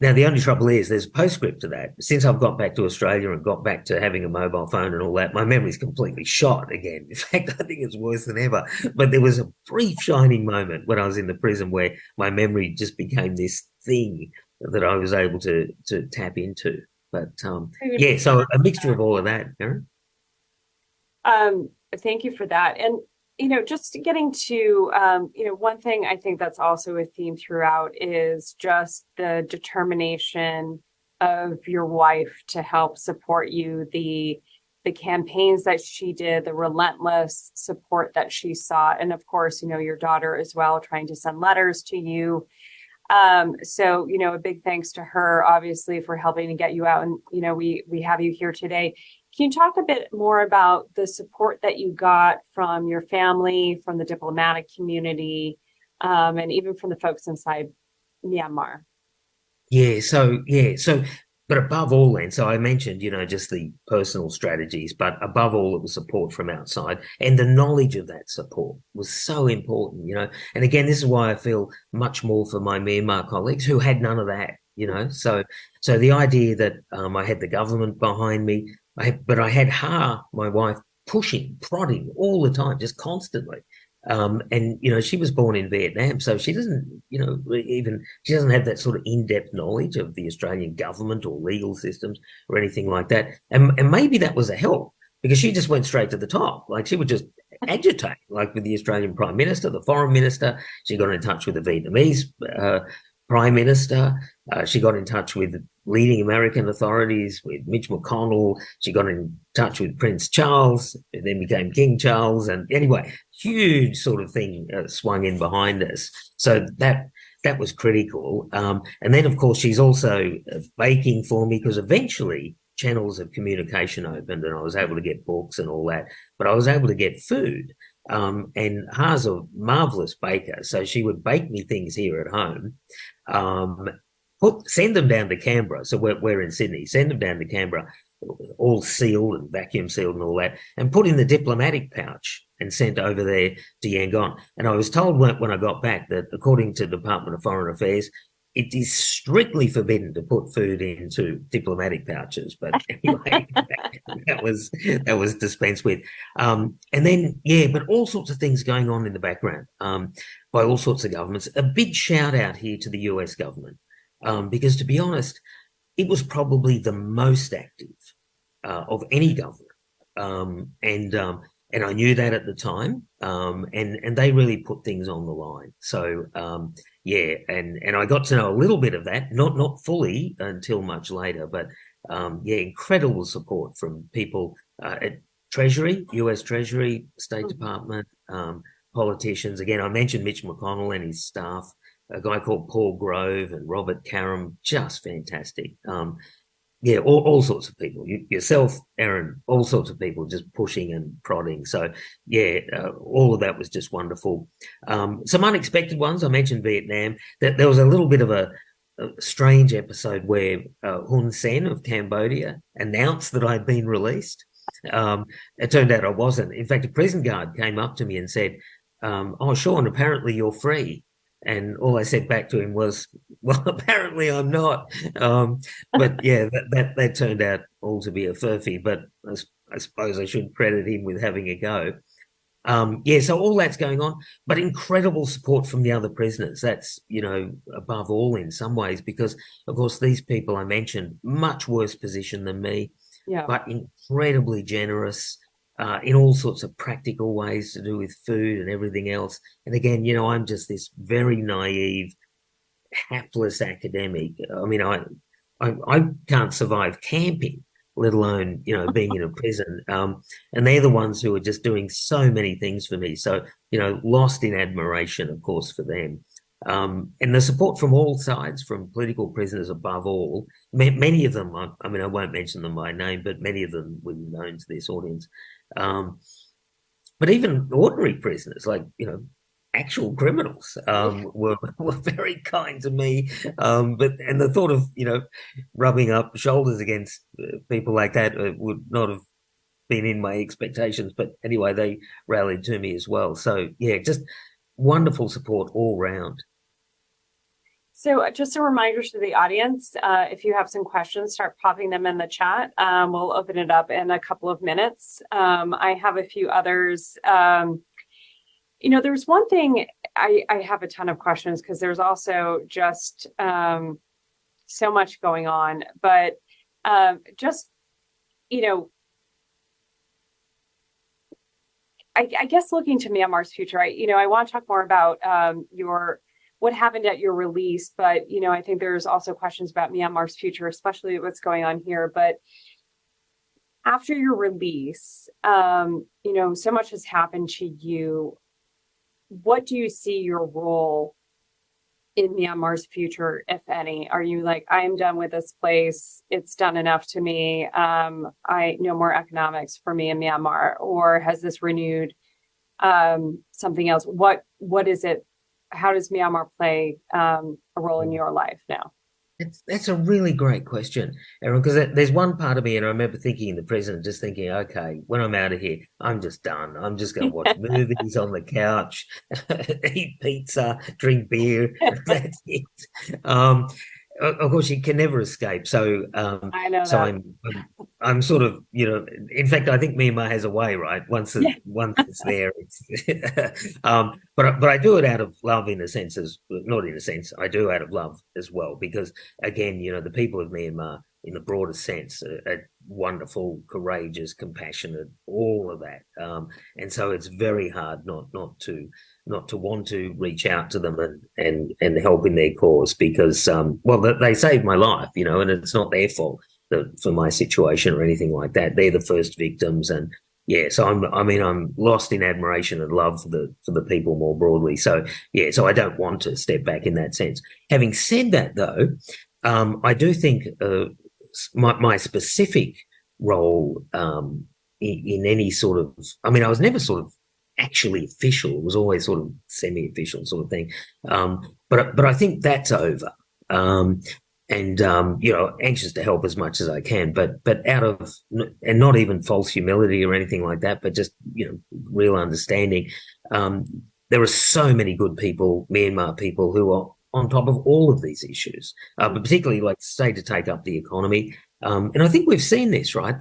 Now, the only trouble is there's a postscript to that. Since I've got back to Australia and got back to having a mobile phone and all that, my memory's completely shot again. In fact, I think it's worse than ever. But there was a brief shining moment when I was in the prison where my memory just became this thing that I was able to tap into. But yeah, so a mixture of all of that, Erin.
Thank you for that. And, just getting to, one thing I think that's also a theme throughout is just the determination of your wife to help support you, the campaigns that she did, the relentless support that she sought, and of course, your daughter as well, trying to send letters to you. So, a big thanks to her, obviously, for helping to get you out. And, we have you here today. Can you talk a bit more about the support that you got from your family, from the diplomatic community, and even from the folks inside Myanmar?
Yeah, so but above all, then, so I mentioned, just the personal strategies, but above all, it was support from outside. And the knowledge of that support was so important. And again, this is why I feel much more for my Myanmar colleagues who had none of that. So the idea that I had the government behind me, but I had her, my wife, pushing, prodding all the time, just constantly. And she was born in Vietnam, so she doesn't, she doesn't have that sort of in-depth knowledge of the Australian government or legal systems or anything like that. And maybe that was a help because she just went straight to the top. Like she would just agitate, like with the Australian Prime Minister, the Foreign Minister. She got in touch with the Vietnamese Prime Minister. She got in touch with leading American authorities, with Mitch McConnell. She got in touch with Prince Charles, and then became King Charles. And anyway, huge sort of thing swung in behind us. So that was critical. And then, of course, she's also baking for me because eventually channels of communication opened and I was able to get books and all that. But I was able to get food. And Ha's a marvelous baker. So she would bake me things here at home. Send them down to Canberra. So we're in Sydney. Send them down to Canberra, all sealed and vacuum sealed and all that, and put in the diplomatic pouch and sent over there to Yangon. And I was told when I got back that according to the Department of Foreign Affairs, it is strictly forbidden to put food into diplomatic pouches. But anyway, that was dispensed with. And then, but all sorts of things going on in the background by all sorts of governments. A big shout out here to the US government. Because to be honest, it was probably the most active of any government, and I knew that at the time, and they really put things on the line. So and I got to know a little bit of that, not fully until much later, but incredible support from people at Treasury, US Treasury, State Department, politicians. Again, I mentioned Mitch McConnell and his staff. A guy called Paul Grove and Robert Karam, just fantastic. All sorts of people. Yourself, Erin, all sorts of people just pushing and prodding. So, all of that was just wonderful. Some unexpected ones. I mentioned Vietnam. There was a little bit of a strange episode where Hun Sen of Cambodia announced that I'd been released. It turned out I wasn't. In fact, a prison guard came up to me and said, "Oh, Sean, apparently you're free." And all I said back to him was, "Well, apparently I'm not." But that turned out all to be a furphy. But I suppose I should credit him with having a go. So all that's going on, but incredible support from the other prisoners. That's, above all in some ways, because of course these people I mentioned, much worse position than me, but incredibly generous. In all sorts of practical ways to do with food and everything else. And again, I'm just this very naive, hapless academic. I mean, I can't survive camping, let alone, being in a prison. And they're the ones who are just doing so many things for me. So, lost in admiration, of course, for them. And the support from all sides, from political prisoners above all, many of them, I won't mention them by name, but many of them will be known to this audience. But even ordinary prisoners, like, actual criminals, were very kind to me. And the thought of, rubbing up shoulders against people like that would not have been in my expectations. But anyway, they rallied to me as well. So, just wonderful support all round.
So just a reminder to the audience, if you have some questions, start popping them in the chat. We'll open it up in a couple of minutes. I have a few others. There's one thing, I have a ton of questions because there's also just so much going on. But I guess looking to Myanmar's future, I want to talk more about what happened at your release, but I think there's also questions about Myanmar's future, especially what's going on here. But after your release, so much has happened to you. What do you see your role in Myanmar's future, if any? Are you like, I am done with this place, it's done enough to me, I no more economics for me in Myanmar, or has this renewed something else? What is it? How does Myanmar play a role in your life now?
That's a really great question, Erin, because there's one part of me, and I remember thinking in the present, just thinking, okay, when I'm out of here, I'm just done. I'm just going to watch movies on the couch, eat pizza, drink beer. That's it. Um, of course, you can never escape. So,
I know
so
that.
I'm sort of, in fact, I think Myanmar has a way, right?
Yeah.
Once it's there, it's, but I do it out of love in a sense not in a sense, I do out of love as well, because again, the people of Myanmar in the broadest sense are wonderful, courageous, compassionate, all of that. And so it's very hard not to want to reach out to them and help in their cause because, well, they saved my life, and it's not their fault for my situation or anything like that. They're the first victims, and yeah, so I'm lost in admiration and love for the people more broadly. So yeah, so I don't want to step back in that sense. Having said that, though, I do think my specific role in any sort of, I was never sort of actually official. It was always sort of semi-official sort of thing. But I think that's over. And anxious to help as much as I can, but out of and not even false humility or anything like that, but just real understanding. There are so many good people, Myanmar people, who are on top of all of these issues, but particularly, like say, to take up the economy. And I think we've seen this, right?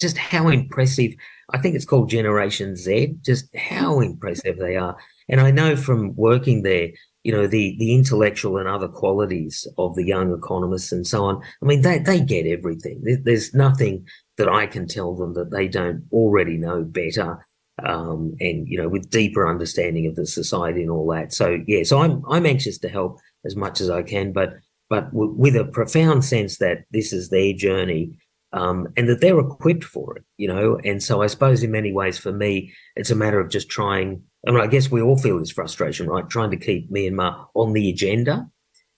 Just how impressive. I think it's called Generation Z. Just how impressive they are. And I know from working there, the intellectual and other qualities of the young economists and so on. They get everything. There's nothing that I can tell them that they don't already know better. And with deeper understanding of the society and all that. So yeah, so I'm anxious to help as much as I can, but with a profound sense that this is their journey, and that they're equipped for it, And so I suppose in many ways for me, it's a matter of just trying. I guess we all feel this frustration, right? Trying to keep Myanmar on the agenda,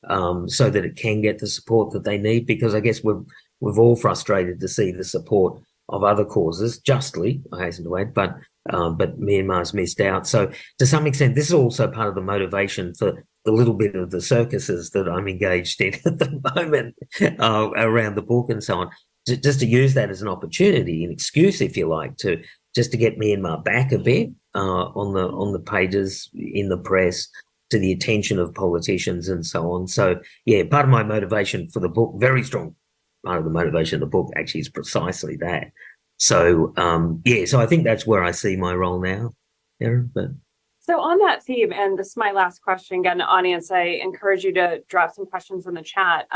so that it can get the support that they need. Because I guess we've all frustrated to see the support of other causes, justly, I hasten to add, but Myanmar's missed out. So to some extent, this is also part of the motivation for the little bit of the circuses that I'm engaged in at the moment, around the book and so on. Just to use that as an opportunity, an excuse, if you like, to get Myanmar back a bit, on the pages in the press, to the attention of politicians and so on. So yeah, part of my motivation for the book, very strong part of the motivation of the book, actually is precisely that. So yeah, so I think that's where I see my role now, Erin. But
So on that theme, and this is my last question, again, audience, I encourage you to drop some questions in the chat.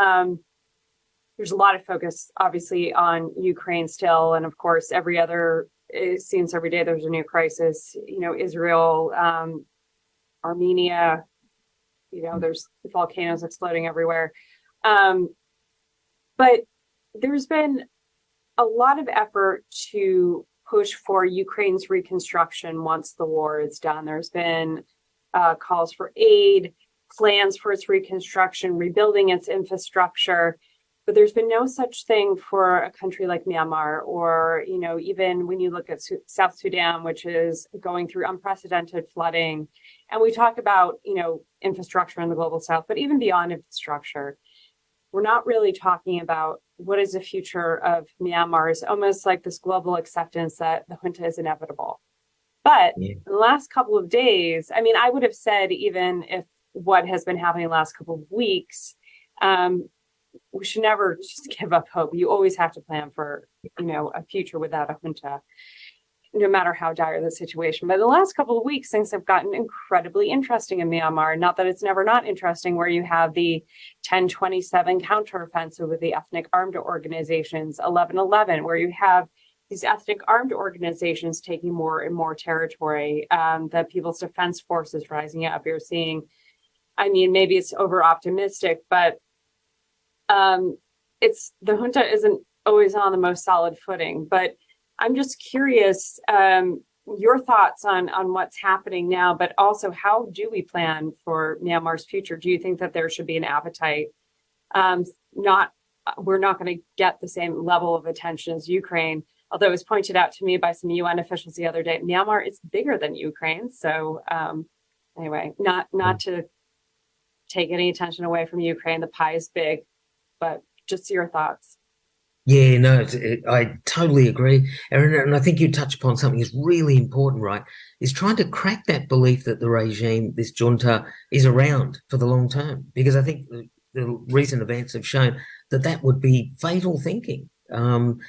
There's a lot of focus, obviously, on Ukraine still, and of course, it seems every day there's a new crisis. Israel, Armenia. There's volcanoes exploding everywhere. But there's been a lot of effort to push for Ukraine's reconstruction once the war is done. There's been calls for aid, plans for its reconstruction, rebuilding its infrastructure. But there's been no such thing for a country like Myanmar, or, even when you look at South Sudan, which is going through unprecedented flooding. And we talk about, infrastructure in the global South, but even beyond infrastructure, we're not really talking about what is the future of Myanmar. It's almost like this global acceptance that the junta is inevitable. But
yeah,
in the last couple of days, I would have said, even if what has been happening the last couple of weeks, we should never just give up hope. You always have to plan for, a future without a junta, no matter how dire the situation. But in the last couple of weeks, things have gotten incredibly interesting in Myanmar. Not that it's never not interesting, where you have the 1027 counteroffensive with the ethnic armed organizations, 1111, where you have these ethnic armed organizations taking more and more territory, the People's Defense Forces rising up. You're seeing, maybe it's over optimistic, but it's the junta isn't always on the most solid footing. But I'm just curious, your thoughts on what's happening now, but also how do we plan for Myanmar's future? Do you think that there should be an appetite? We're not going to get the same level of attention as Ukraine, although it was pointed out to me by some UN officials the other day, Myanmar is bigger than Ukraine. So anyway, not to take any attention away from Ukraine, the pie is big. but just your thoughts.
Yeah, no, I totally agree, Erin, and I think you touch upon something that's really important, right? Is trying to crack that belief that the regime, this junta, is around for the long term, because I think the recent events have shown that that would be fatal thinking. I'm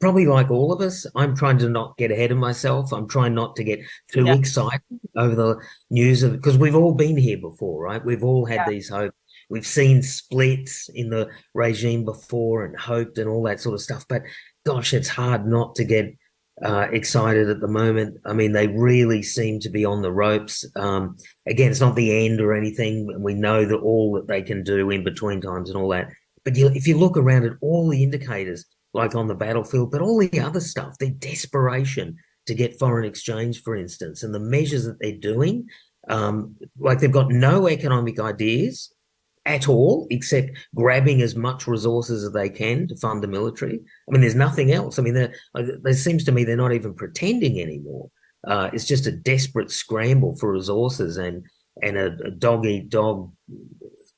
probably like all of us. I'm trying to not get ahead of myself. I'm trying not to get too
Yeah,
excited over the news of, because we've all been here before, right? We've all had
yeah,
these hopes. We've seen splits in the regime before and hoped and all that sort of stuff. But gosh, it's hard not to get excited at the moment. I mean, they really seem to be on the ropes. Again, it's not the end or anything. We know that all that they can do in between times and all that. But if you look around at all the indicators, like on the battlefield, but all the other stuff, their desperation to get foreign exchange, for instance, and the measures that they're doing, like they've got no economic ideas at all, except grabbing as much resources as they can to fund the military. I mean, there's nothing else. I mean, there seems to me they're not even pretending anymore. It's just a desperate scramble for resources and a dog eat dog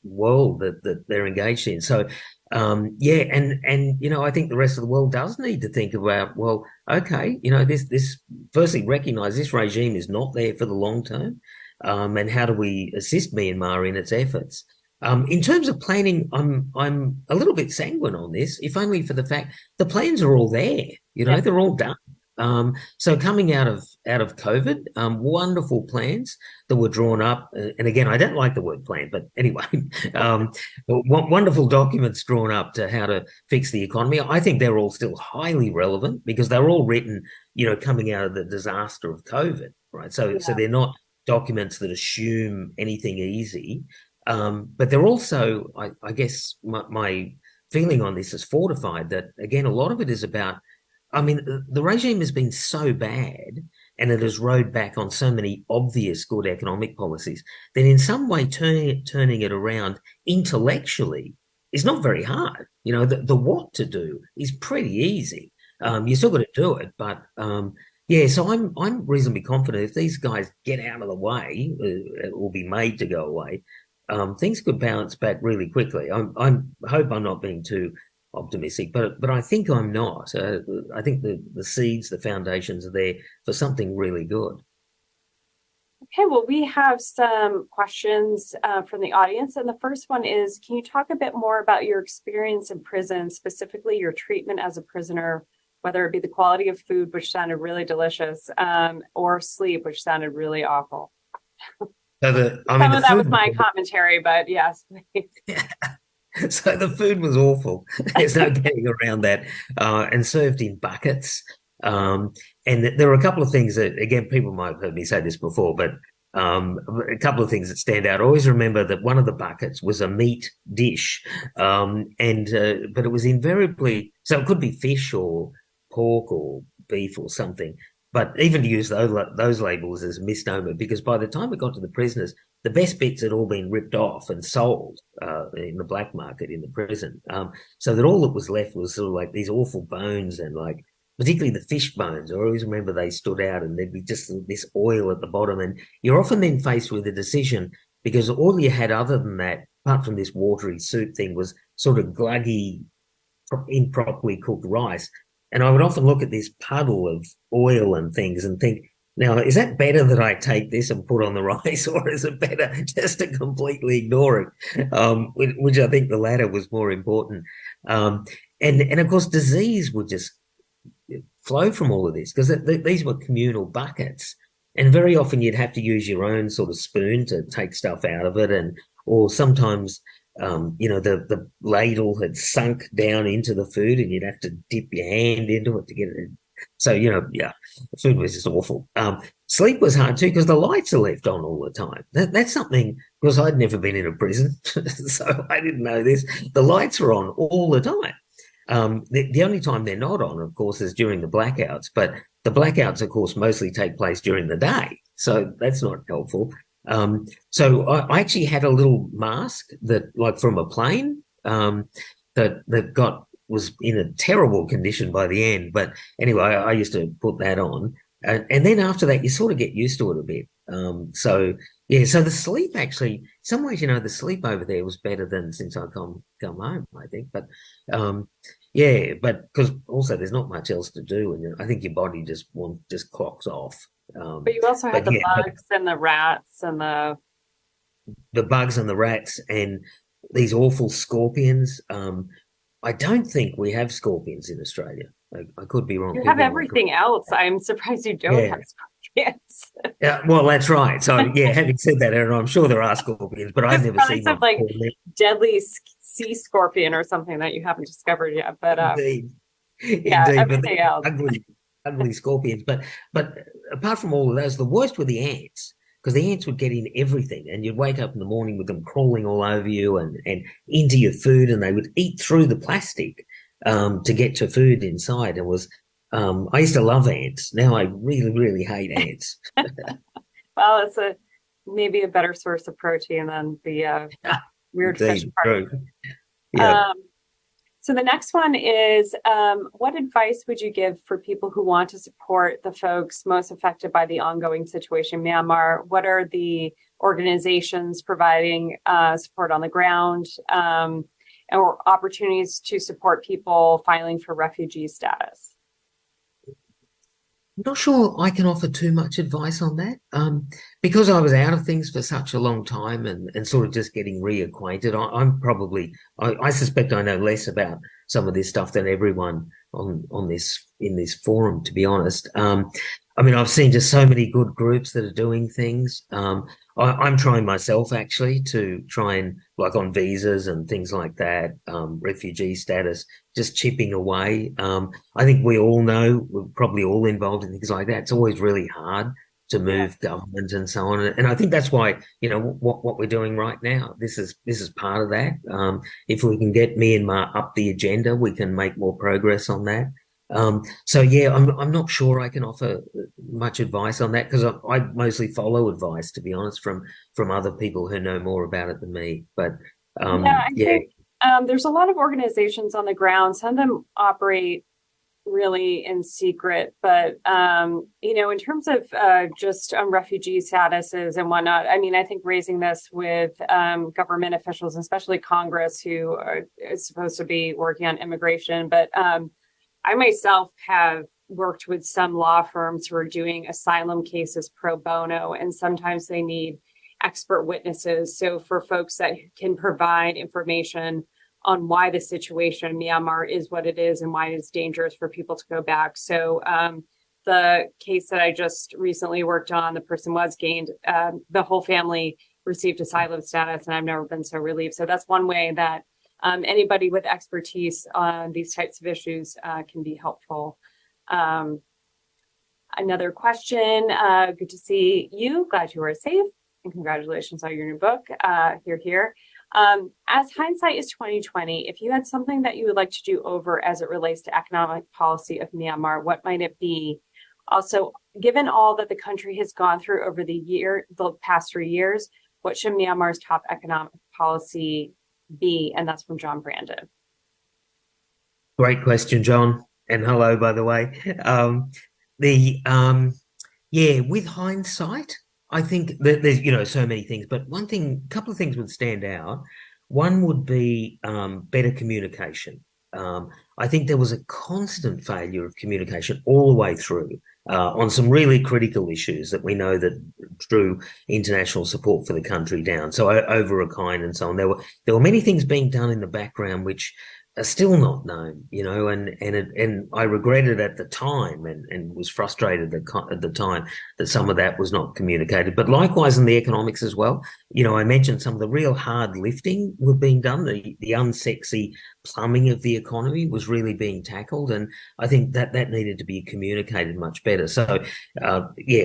world that they're engaged in. So, yeah, and I think the rest of the world does need to think about, well, okay, this firstly recognize this regime is not there for the long term, and how do we assist Myanmar in its efforts? In terms of planning, I'm a little bit sanguine on this, if only for the fact the plans are all there.
yeah,
They're all done. So coming out of COVID, wonderful plans that were drawn up, and again, I don't like the word plan, but anyway, wonderful documents drawn up to how to fix the economy. I think they're all still highly relevant because they're all written, coming out of the disaster of COVID, right? So
yeah.
they're not documents that assume anything easy. But they're also, I guess, my feeling on this is fortified that, again, a lot of it is about, I mean, the regime has been so bad and it has rode back on so many obvious good economic policies that in some way turning it around intellectually is not very hard. The what to do is pretty easy. You still got to do it, but yeah, so I'm reasonably confident if these guys get out of the way, it will be made to go away. Things could bounce back really quickly. I hope I'm not being too optimistic, but I think I'm not. I think the seeds, the foundations are there for something really good.
Okay, well, we have some questions from the audience. And the first one is, can you talk a bit more about your experience in prison, specifically your treatment as a prisoner, whether it be the quality of food, which sounded really delicious, or sleep, which sounded really awful?
I mean,
Some
the
of that was
food.
my commentary, but yes.
So the food was awful. There's no getting around that, and served in buckets. And there are a couple of things that, again, people might have heard me say this before, but a couple of things that stand out. I always remember that one of the buckets was a meat dish, but it was invariably, so it could be fish or pork or beef or something. But even to use those labels is a misnomer because by the time it got to the prisoners, the best bits had all been ripped off and sold in the black market in the prison. So that all that was left was sort of like these awful bones and like particularly the fish bones. I always remember they stood out and there'd be just this oil at the bottom. And you're often then faced with a decision because all you had other than that, apart from this watery soup thing, was sort of gluggy, improperly cooked rice. And I would often look at this puddle of oil and things and think, now, is that better that I take this and put on the rice, or is it better just to completely ignore it? Which I think the latter was more important. And of course, disease would just flow from all of this because these were communal buckets. And very often you'd have to use your own sort of spoon to take stuff out of it. Or sometimes the ladle had sunk down into the food and you'd have to dip your hand into it to get it in. So, yeah, the food was just awful. Sleep was hard too because the lights are left on all the time. That's something, because I'd never been in a prison, so I didn't know this. The lights are on all the time. The only time they're not on, of course, is during the blackouts. But the blackouts, of course, mostly take place during the day. So that's not helpful. So I actually had a little mask that, like from a plane, that was in a terrible condition by the end. But anyway, I used to put that on. And then after that, you sort of get used to it a bit. So Yeah, so the sleep actually, in some ways, the sleep over there was better than since I come home, I think. But yeah, but because also there's not much else to do, and I think your body just clocks off.
But you also had
But
the
yeah, but
bugs and the rats and
the bugs and the rats and these awful scorpions. I don't think we have scorpions in Australia. I could be wrong.
you have
People might correct
everything else. I'm surprised you don't
me.
have scorpions.
Yeah, well, that's right. So, yeah, having said that, Aaron, I'm sure there are scorpions, but I've
There's
never
probably
seen
some
one
like
before.
deadly sea scorpion or something that you haven't discovered yet. But
Indeed,
yeah,
indeed, but
everything
they're
else.
ugly scorpions. But apart from all of those, the worst were the ants, because the ants would get in everything, and you'd wake up in the morning with them crawling all over you and into your food, and they would eat through the plastic to get to food inside. I used to love ants. Now I really, really hate ants.
Well, it's a maybe a better source of protein than the weird fish
Indeed,
part.
true. Yeah.
Um, so the next one is, what advice would you give for people who want to support the folks most affected by the ongoing situation in Myanmar? What are the organizations providing support on the ground, or opportunities to support people filing for refugee status?
Not sure I can offer too much advice on that. Because I was out of things for such a long time and sort of just getting reacquainted. I suspect I know less about some of this stuff than everyone on this in this forum, to be honest. I mean, I've seen just so many good groups that are doing things. I'm trying myself actually to try and like on visas and things like that, refugee status, just chipping away. I think we all know, we're probably all involved in things like that. It's always really hard to
Yeah.
move government and so on. And I think that's why, what we're doing right now, this is part of that. If we can get Myanmar up the agenda, we can make more progress on that. So yeah, I'm not sure I can offer much advice on that because I mostly follow advice, to be honest, from other people who know more about it than me. But
Yeah, I
yeah,
think there's a lot of organizations on the ground. Some of them operate really in secret, but in terms of just refugee statuses and whatnot, I mean, I think raising this with government officials, especially Congress, is supposed to be working on immigration, but I myself have worked with some law firms who are doing asylum cases pro bono, and sometimes they need expert witnesses. So for folks that can provide information on why the situation in Myanmar is what it is and why it's dangerous for people to go back. So the case that I just recently worked on, the person was gained, the whole family received asylum status, and I've never been so relieved. So that's one way that anybody with expertise on these types of issues can be helpful. Another question, good to see you, glad you are safe, and congratulations on your new book, here. As hindsight is 2020, if you had something that you would like to do over as it relates to economic policy of Myanmar, what might it be? Also, given all that the country has gone through over the past 3 years, what should Myanmar's top economic policy be? And that's from John Brandon.
great question, John. And hello, by the way. The Yeah, with hindsight, I think that there's so many things, but couple of things would stand out. One would be better communication. I think there was a constant failure of communication all the way through on some really critical issues that we know that drew international support for the country down. So over Rakhine and so on, there were many things being done in the background which are still not known, and I regretted at the time and was frustrated at the time that some of that was not communicated. But likewise in the economics as well, I mentioned some of the real hard lifting were being done. The unsexy plumbing of the economy was really being tackled, and I think that needed to be communicated much better. So,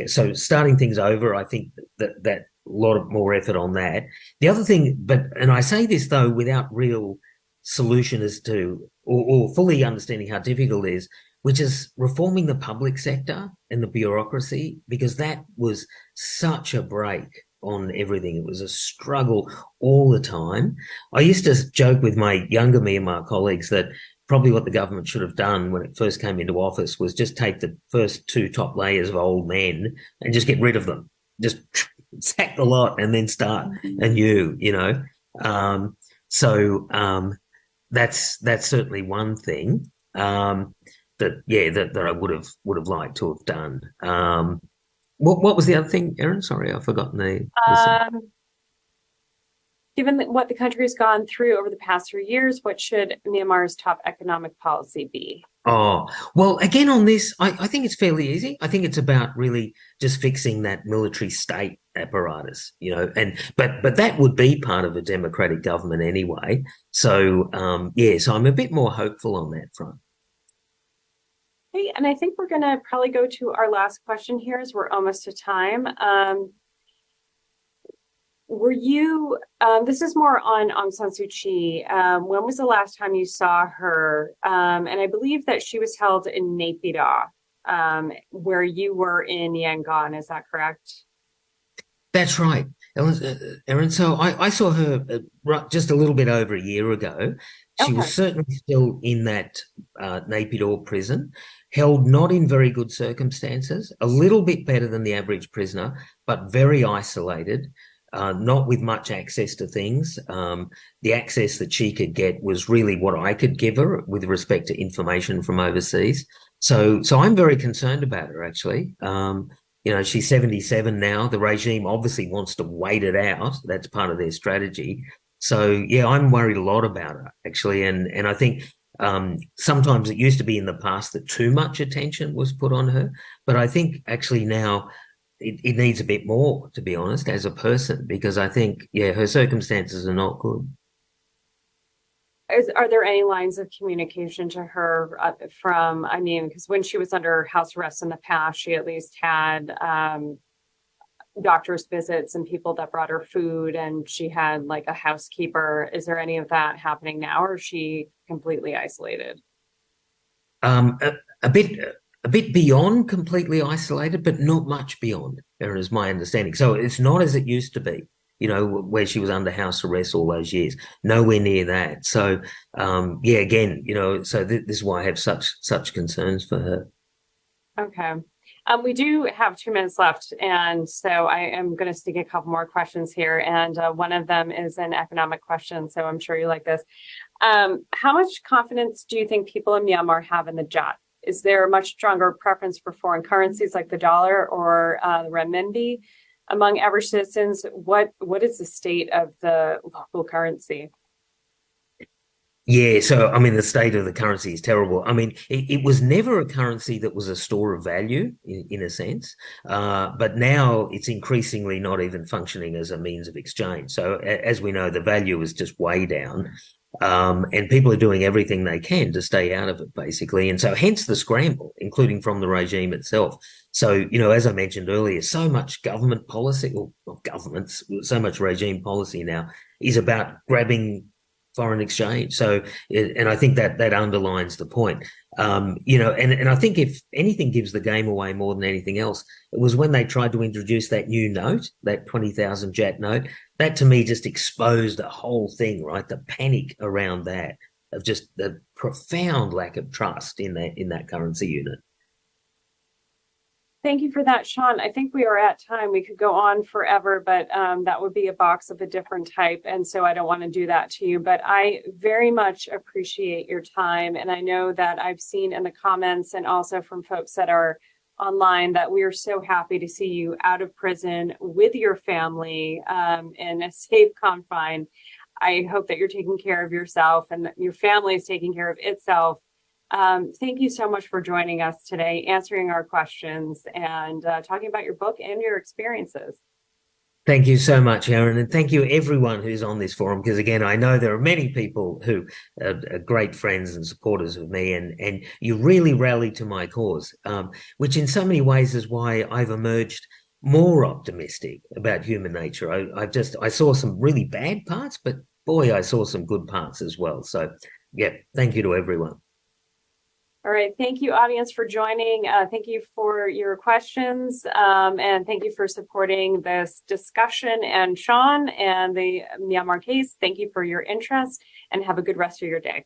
so starting things over, I think that a lot of more effort on that. The other thing, and I say this though without real solution as to or fully understanding how difficult it is, which is reforming the public sector and the bureaucracy, because that was such a break on everything. It was a struggle all the time. I used to joke with my younger Myanmar colleagues that probably what the government should have done when it first came into office was just take the first two top layers of old men and just get rid of them. Just sack the lot and then start anew, So that's certainly one thing that I would have liked to have done. What was the other thing, Erin? Sorry, I've forgotten the thing.
Given what the country has gone through over the past 3 years, what should Myanmar's top economic policy be?
Oh, well, again, on this, I think it's fairly easy. I think it's about really just fixing that military state apparatus, but that would be part of a democratic government anyway. So, so I'm a bit more hopeful on that front.
Hey, and I think we're going to probably go to our last question here as we're almost to time. This is more on Aung San Suu Kyi. When was the last time you saw her? And I believe that she was held in Naypyidaw, where you were in Yangon. Is that correct?
That's right, Erin. So I saw her just a little bit over a year ago. She
Okay.
was certainly still in that Naypyidaw prison, held not in very good circumstances, a little bit better than the average prisoner, but very isolated, not with much access to things. The access that she could get was really what I could give her with respect to information from overseas. So I'm very concerned about her, actually. She's 77 now. The regime obviously wants to wait it out. That's part of their strategy. So yeah, I'm worried a lot about her, actually. And I think sometimes it used to be in the past that too much attention was put on her. But I think actually now it needs a bit more, to be honest, as a person, because I think, her circumstances are not good.
Are there any lines of communication to her because when she was under house arrest in the past, she at least had doctor's visits and people that brought her food, and she had like a housekeeper. Is there any of that happening now, or is she completely isolated?
A bit beyond completely isolated, but not much beyond, is my understanding. So it's not as it used to be, where she was under house arrest all those years. Nowhere near that. So, again, so this is why I have such concerns for her.
Okay. We do have 2 minutes left, and so I am going to sneak a couple more questions here. And one of them is an economic question, so I'm sure you like this. How much confidence do you think people in Myanmar have in the kyat? Is there a much stronger preference for foreign currencies like the dollar or the renminbi among average citizens? What is the state of the local currency?
Yeah, so I mean, the state of the currency is terrible. I mean, it was never a currency that was a store of value in a sense, but now it's increasingly not even functioning as a means of exchange. So, as we know, the value is just way down, and people are doing everything they can to stay out of it, basically. And so, hence the scramble, including from the regime itself. So, as I mentioned earlier, so much government policy, or not governments, so much regime policy now is about grabbing foreign exchange. So, and I think that underlines the point. And I think if anything gives the game away more than anything else, it was when they tried to introduce that new note, that 20,000 Jat note. That to me just exposed the whole thing, right? The panic around that, of just the profound lack of trust in that currency unit.
Thank you for that, Sean. I think we are at time. We could go on forever, but that would be a box of a different type. And so I don't want to do that to you. But I very much appreciate your time. And I know that I've seen in the comments and also from folks that are online that we are so happy to see you out of prison with your family in a safe confine. I hope that you're taking care of yourself and that your family is taking care of itself. Thank you so much for joining us today, answering our questions, and talking about your book and your experiences.
Thank you so much, Erin, and thank you everyone who's on this forum, because again, I know there are many people who are great friends and supporters of me, and you really rallied to my cause, which in so many ways is why I've emerged more optimistic about human nature. I saw some really bad parts, but boy, I saw some good parts as well. So yeah, thank you to everyone.
All right. Thank you, audience, for joining. Thank you for your questions. And thank you for supporting this discussion. And Sean and the Myanmar case, thank you for your interest, and have a good rest of your day.